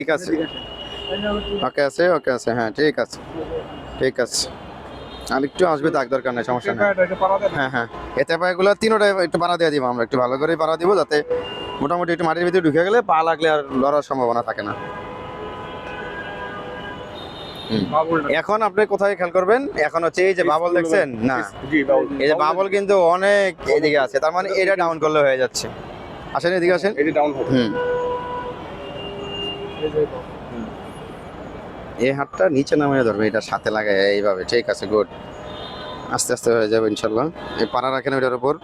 ঠিক আছে, ওকে আছে, হ্যাঁ ঠিক আছে, ঠিক আছে। আর একটু আসবে, তাক দরকার নেই, সমস্যা নেই। হ্যাঁ হ্যাঁ, এতে পায়গুলো তিনোটা একটু পাড়া দিয়ে দিব, আমরা একটু ভালো করে পাড়া দিব, যাতে মোটামুটি একটু মাটির ভিতরে ঢুকে গেলে পা লাগলে আর লড়ার সম্ভাবনা থাকে না। এখন আপনি কোথায় খেয়াল করবেন, এখন হচ্ছে এই যে বাবল দেখছেন না, এই যে বাবল কিন্তু অনেক এদিকে আছে, তার মানে এটা ডাউন করলে হয়ে যাচ্ছে। আসেন এদিকে আসেন, এই হাতটা নিচে নামিয়ে ধরবে, এটার সাথে লাগায় এইভাবে, ঠিক আছে, গুড। আস্তে আস্তে হয়ে যাবে ইনশাল্লাহ। এই পাড়া রাখেন ওইটার উপর,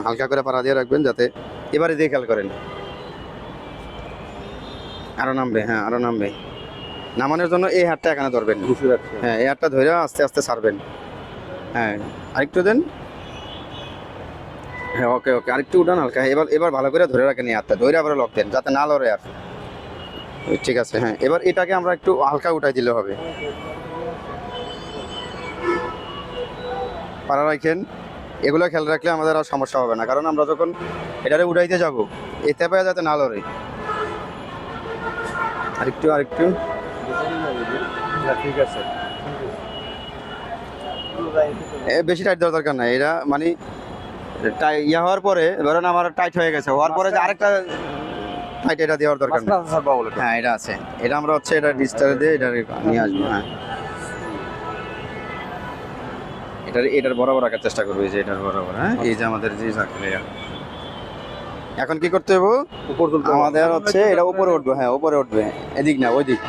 হালকা করে পাড়া দিয়ে রাখবেন, যাতে এবারে দিয়ে খেয়াল করেন। আরো নামবে, হ্যাঁ আরো নামবে। নামানোর জন্য এই হাতটা এখানে ধরবেন, হ্যাঁ এই হাতটা ধরে আস্তে আস্তে ছাড়বেন। হ্যাঁ আরেকটু দেন, হ্যাঁ ওকে ওকে, আরেকটু উঠান হালকা। এবার এবার ভালো করে ধরে রাখেন, এই হাতটা ধরে আবার লক দেন, যাতে না লড়ে আর। ঠিক আছে, হ্যাঁ এবার এটাকে আমরা একটু হালকা উঠাই দিলে হবে। পাড়া রাখেন, এগুলো খেয়াল রাখলে আমাদের আর সমস্যা হবে না, কারণ আমরা যখন এটারে উঠাইতে যাব এই তেপায় যাতে না লড়ে। আরেকটু আরেকটু, ঠিক আছে। বেশি টাইট দেওয়ার দরকার নাই, এটা মানে ইয়া হওয়ার পরে ধরেন আমার টাইট হয়ে গেছে, হওয়ার পরে যে আরেকটা টাইট এটা দেওয়ার দরকার নেই। হ্যাঁ এটা আছে, এটা আমরা হচ্ছে এটা ডিস্টারে দিয়ে এটা নিয়ে আসবো। হ্যাঁ এটার বরাবর রাখার চেষ্টা করবো, এই যে এটার বরাবর। হ্যাঁ এই যে আমাদের যে এখন কি করতে হবে, আমাদের হচ্ছে এটা উপরে উঠবে, হ্যাঁ উপরে উঠবে, এদিক না ওই দিক,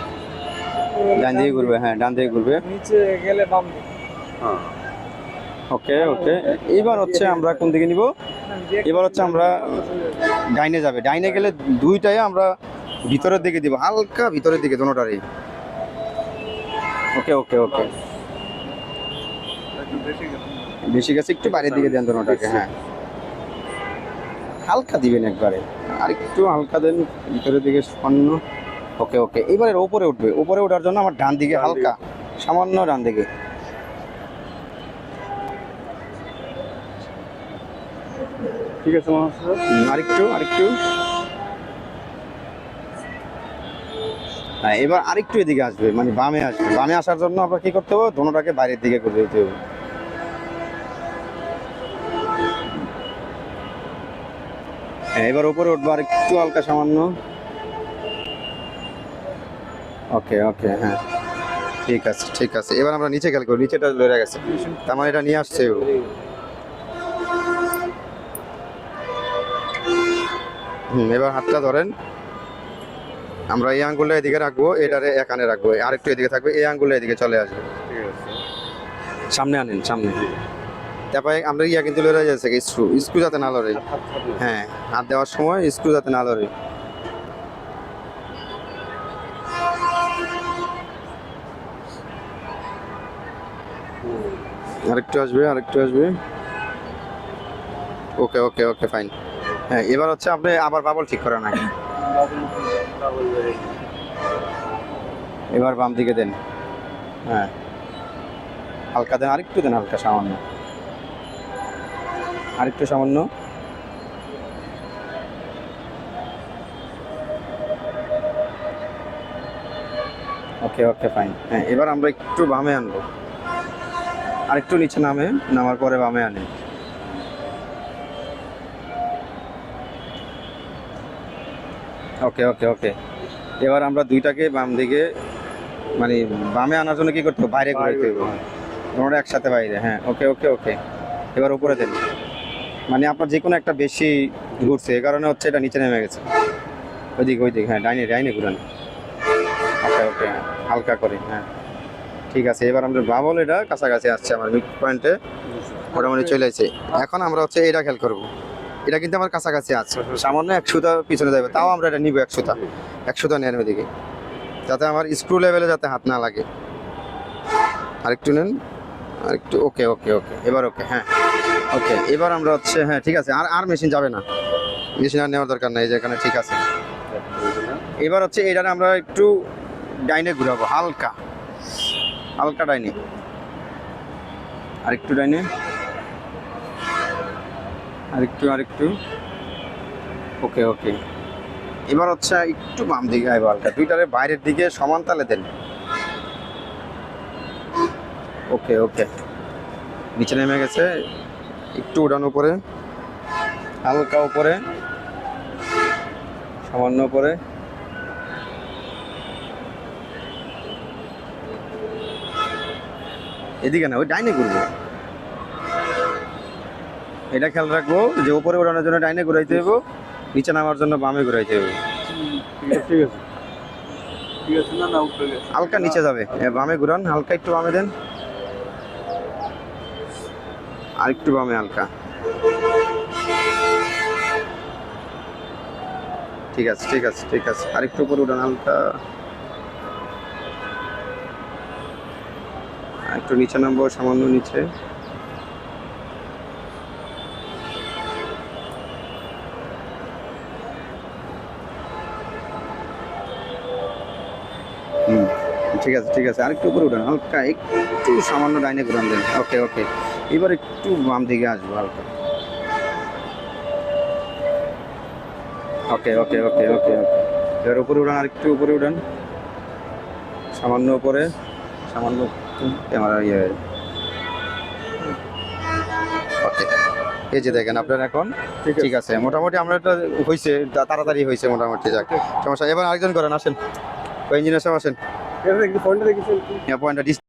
ডান দিকে ঘুরবে, হ্যাঁ ডান দিকে ঘুরবে, নিচে গেলে বাম দিকে। ওকে ওকে। এবার হচ্ছে আমরা কোন দিকে নিব, এবার হচ্ছে আমরা ডাইনে যাবে, ডাইনে গেলে দুইটাই আমরা ভিতরের দিকে দিব, হালকা ভিতরের দিকে দোনোটারই। ওকে ওকে ওকে, বেশি গেছে, একটু বাইরের দিকে দেন দোনোটাকে, হ্যাঁ হালকা দিবেন একবারে, আর একটু হালকা দেন ভিতরের দিকে সামান্য। ওকে ওকে, এবারে উপরে উঠবে, উপরে ওঠার জন্য আমার ডান দিকে হালকা সামান্য ডান দিকে। ঠিক আছে, আরেকটু আরেকটু, হ্যাঁ এবার আরেকটু এদিকে আসবে, মানে বামে আসবে, বামে আসার জন্য আমরা কি করতে হবে, দোনোটাকে বাইরের দিকে করে দিতে হবে। হ্যাঁ এবার উপরে উঠবো আর একটু হালকা সামান্য। ওকে ওকে, হ্যাঁ ঠিক আছে ঠিক আছে। এবার আমরা নিচে খেয়াল করি, নিচেটা লড়ে গেছে, তার মানে এটা নিয়ে আসছে ও। এবার হাতটা ধরেন, আমরা এই আঙ্গুলটা এদিকে রাখবো, এটারে এখানে রাখবো, আর একটু এদিকে থাকবে, এই আঙ্গুলটা এদিকে চলে আসবে, সামনে আনেন সামনে। তারপরে আমরা ইয়া কিন্তু লড়ে যাচ্ছে, স্ক্রু স্ক্রু যাতে না লড়ে, হ্যাঁ হাত দেওয়ার সময় স্ক্রু যাতে না লড়ে। আরেকটু আসবে আরেকটু আসবে, ওকে ওকে ওকে ফাইন। হ্যাঁ এবার হচ্ছে আপনি আবার বাবল ঠিক করেন আগে, এবার বাম দিকে দেন, হ্যাঁ হালকা দেন, আরেকটু দেন হালকা সামান্য, আরেকটু সামান্য। ওকে ওকে ফাইন। হ্যাঁ এবার আমরা একটু বামে আনবো, আরেকটু নিচে নামার পরে বামে আনি। ওকে ওকে ওকে, এবার আমরা দুইটাকে বাম দিকে, মানে বামে আনার জন্য কি করতে হবে, বাইরে ঘুরাইতে হবে, তোমরা একসাথে বাইরে। হ্যাঁ ওকে ওকে ওকে, এবার উপরে দেন, মানে আপনার যে কোনো একটা বেশি ঘুরছে, এই কারণে হচ্ছে এটা নিচে নেমে গেছে, ওইদিকে, হ্যাঁ ডাইনে ডাইনে ঘুরান। ওকে ওকে, হালকা করে, হ্যাঁ ঠিক আছে। এবার আমরা বাবল এটা কাছাকাছি আসছে, আমার মিড পয়েন্টে মোটামুটি চলে আসছে। এখন আমরা হচ্ছে এটা খেয়াল করবো, এটা কিন্তু আমার কাছাকাছি আছে, সামান্য 100টা পিছনে যাবে, তাও আমরা এটা নিবো 100টা নেন ওইদিকে, যাতে আমার স্ক্রু লেভেলে যাতে হাত না লাগে। আরেকটু নেন, আরেকটু, ওকে ওকে ওকে, এবার ওকে, হ্যাঁ ওকে। এবার আমরা হচ্ছে, হ্যাঁ ঠিক আছে, আর আর মেশিন যাবে না, মেশিন আর নেওয়ার দরকার নেই, যেখানে ঠিক আছে। এবার হচ্ছে এটা আমরা একটু ডাইনে ঘুরাবো, হালকা হালকা ডাইনে, আরেকটু ডাইনে, আরেকটু আরেকটু, ওকে ওকে এবার হচ্ছে একটু বাম দিকে আইবো হালকা, দুইটারে বাইরের দিকে সমান তালে দেন। ওকে ওকে, নিচে নেমে গেছে, একটু উড়ান উপরে, হালকা উপরে, সামান্য উপরে। এদিকে না, ওই ডাইনে ঘুরবো। এটা খেয়াল রাখবো যে উপরে ওড়ানোর জন্য ডাইনে ঘুরাইতে হইব, নিচে নামার জন্য বামে ঘুরাইতে হইব। ঠিক আছে ঠিক আছে। না না উঠে গেছে। হালকা নিচে যাবে, বামে ঘুরান, হালকা একটু বামে দেন, আর একটু বামে হালকা। ঠিক আছে ঠিক আছে ঠিক আছে, আর একটু উপরে উঠান হালকা, আর একটু নিচে নামবো, সামান্য নিচে। হুম, ঠিক আছে ঠিক আছে, আর একটু উপরে উঠান হালকা, একটু সামান্য ডাইনে ঘুরান দেন। ওকে ওকে, এবার একটু বাম দিকে আসবো হালকা। ওকে ওকে ওকে ওকে ওকে, এবার উপরে উঠান, আর একটু উপরে উঠান, সামান্য উপরে, সামান্য ক্যামেরা ইয়ে। ওকে, এই যে দেখেন আপনার এখন ঠিক আছে মোটামুটি, আমরা এটা হয়েছে, তাড়াতাড়ি হয়েছে মোটামুটি। যাক, সমস্যা। এবার আরেকজন করেন, আসেন, ইঞ্জিনিয়ার সাহেব আসেন। ঠিক আছে, একটু ফোনটা দেখিস। পয়েন্টটা